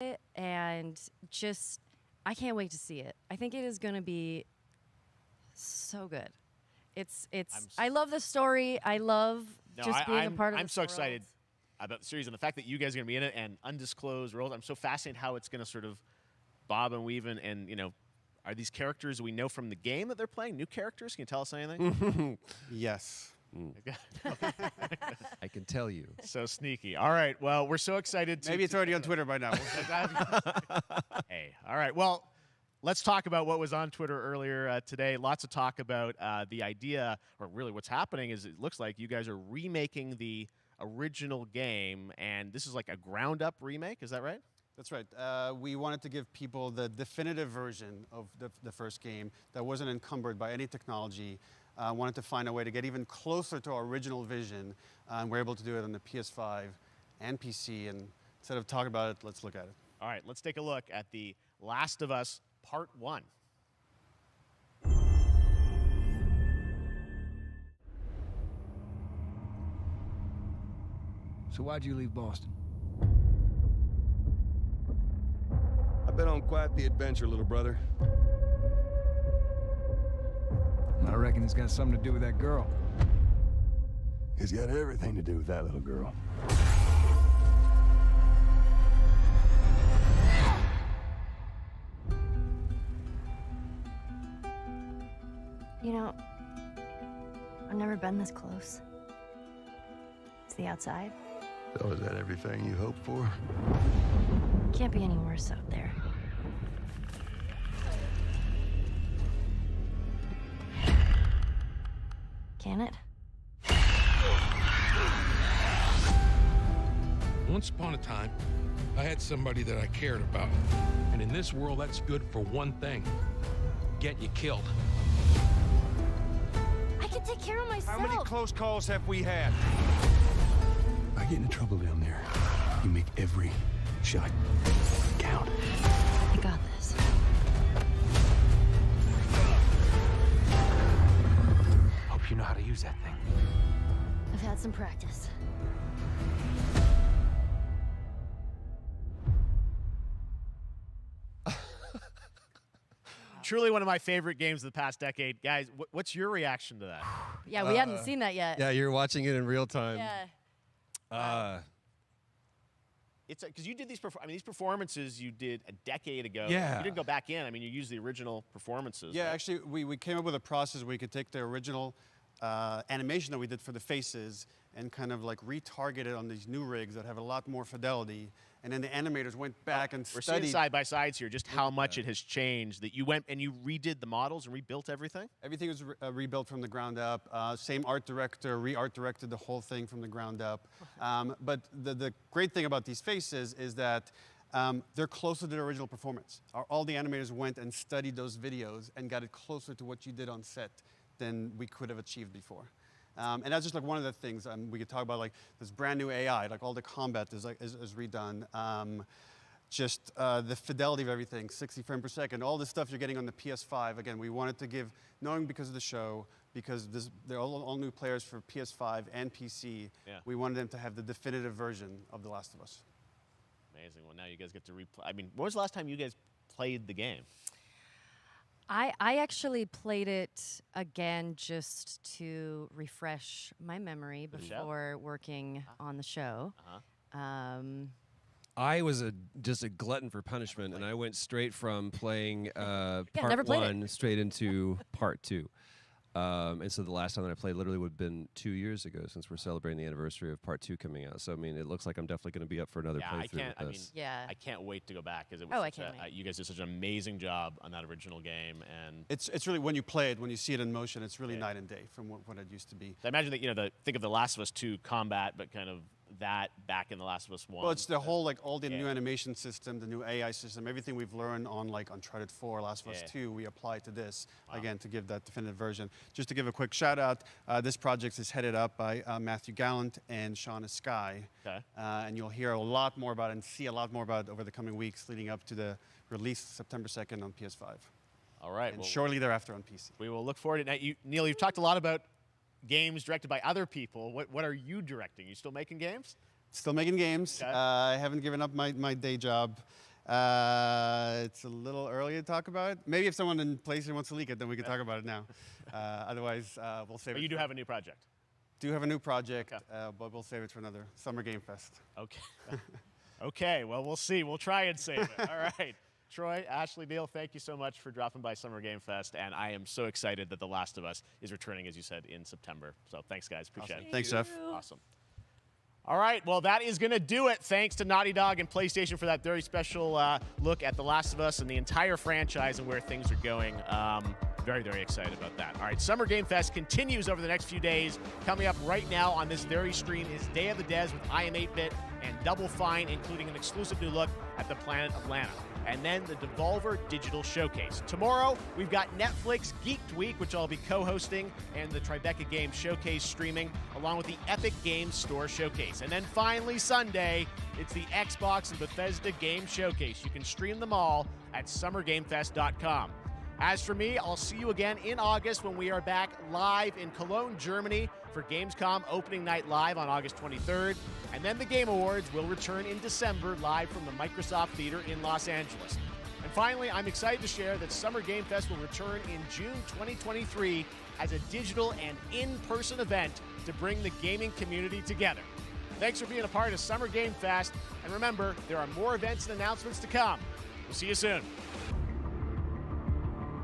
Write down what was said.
it, and just I can't wait to see it. I think it is going to be so good. I love the story. I love just being a part of. I'm so excited about the series and the fact that you guys are going to be in it and undisclosed roles. I'm so fascinated how it's going to sort of bob and weave and are these characters we know from the game that they're playing new characters? Can you tell us anything? Yes. I can tell you. So sneaky. All right. Well, we're so excited. Maybe it's already on Twitter by now. Hey. All right. Well, let's talk about what was on Twitter earlier today. Lots of talk about the idea, or really what's happening is it looks like you guys are remaking the original game, and this is like a ground-up remake. Is that right? That's right. We wanted to give people the definitive version of the first game that wasn't encumbered by any technology. Wanted to find a way to get even closer to our original vision. We're able to do it on the PS5 and PC. And instead of talking about it, let's look at it. All right, let's take a look at The Last of Us Part 1. So why'd you leave Boston? I've been on quite the adventure, little brother. I reckon it's got something to do with that girl. It's got everything to do with that little girl. You know, I've never been this close. It's the outside. So is that everything you hoped for? Can't be any worse out there. Can it? Once upon a time, I had somebody that I cared about. And in this world, that's good for one thing. Get you killed. I can take care of myself. How many close calls have we had? I get into trouble down there. You make every shot count. I got this. Hope you know how to use that thing. I've had some practice. Truly one of my favorite games of the past decade. Guys, what's your reaction to that? Yeah, we hadn't seen that yet. Yeah, you're watching it in real time. Yeah. It's because you did these. These performances you did a decade ago. Yeah. You didn't go back in. I mean, you used the original performances. Yeah, right? actually, we came up with a process where we could take the original animation that we did for the faces and kind of like retarget it on these new rigs that have a lot more fidelity. And then the animators went back and We're studied. seeing side by sides here, just how much it has changed. That you went and you redid the models and rebuilt everything. Everything was rebuilt from the ground up. Same art director, re-art directed the whole thing from the ground up. But the great thing about these faces is that they're closer to the original performance. All the animators went and studied those videos and got it closer to what you did on set than we could have achieved before. And that's just like one of the things we could talk about, like this brand new AI, like all the combat is redone. Just the fidelity of everything, 60 frames per second, all the stuff you're getting on the PS5. Again, we wanted to give, knowing because of the show, because they're all new players for PS5 and PC, we wanted them to have the definitive version of The Last of Us. Amazing. Well, now you guys get to replay. I mean, when was the last time you guys played the game? I actually played it again just to refresh my memory before working on the show. I was just a glutton for punishment, and I went straight from playing never part played one straight into part two. And so the last time that I played literally would have been 2 years ago, since we're celebrating the anniversary of part two coming out. So I mean, it looks like I'm definitely going to be up for another playthrough with this. I can't wait to go back because it Oh, was I can't wait. you guys did such an amazing job on that original game, and It's really, when you play it, when you see it in motion, it's really night and day from what it used to be. I imagine that think of The Last of Us 2 combat, but kind of that back in The Last of Us 1. Well, it's the whole, like, all the new animation system, the new AI system, everything we've learned on, like, Uncharted 4, Last of Us 2, we apply to this, again, to give that definitive version. Just to give a quick shout out, this project is headed up by Matthew Gallant and Shauna Sky. Okay. And you'll hear a lot more about it and see a lot more about it over the coming weeks leading up to the release September 2nd on PS5. All right. And shortly thereafter on PC. We will look forward to it. Now, Neil, you've talked a lot about games directed by other people. What are you directing? You still making games? Still making games. Okay. I haven't given up my day job. It's a little early to talk about it. Maybe if someone in PlayStation wants to leak it, then we can talk about it now. Otherwise, we'll save it. But you do have a new project. Do have a new project, but we'll save it for another Summer Game Fest. Okay. Okay, well, we'll see. We'll try and save it. All right. Troy, Ashley, Neil, thank you so much for dropping by Summer Game Fest, and I am so excited that The Last of Us is returning, as you said, in September. So thanks, guys. Appreciate it. Thanks, Jeff. Awesome. All right, well, that is going to do it. Thanks to Naughty Dog and PlayStation for that very special look at The Last of Us and the entire franchise and where things are going. Very, very excited about that. All right, Summer Game Fest continues over the next few days. Coming up right now on this very stream is Day of the Des with I Am 8-Bit and Double Fine, including an exclusive new look at the planet Atlanta. And then the Devolver Digital Showcase. Tomorrow, we've got Netflix Geeked Week, which I'll be co-hosting, and the Tribeca Games Showcase streaming, along with the Epic Games Store Showcase. And then finally, Sunday, it's the Xbox and Bethesda Game Showcase. You can stream them all at summergamefest.com. As for me, I'll see you again in August when we are back live in Cologne, Germany for Gamescom Opening Night Live on August 23rd. And then the Game Awards will return in December live from the Microsoft Theater in Los Angeles. And finally, I'm excited to share that Summer Game Fest will return in June 2023 as a digital and in-person event to bring the gaming community together. Thanks for being a part of Summer Game Fest. And remember, there are more events and announcements to come. We'll see you soon.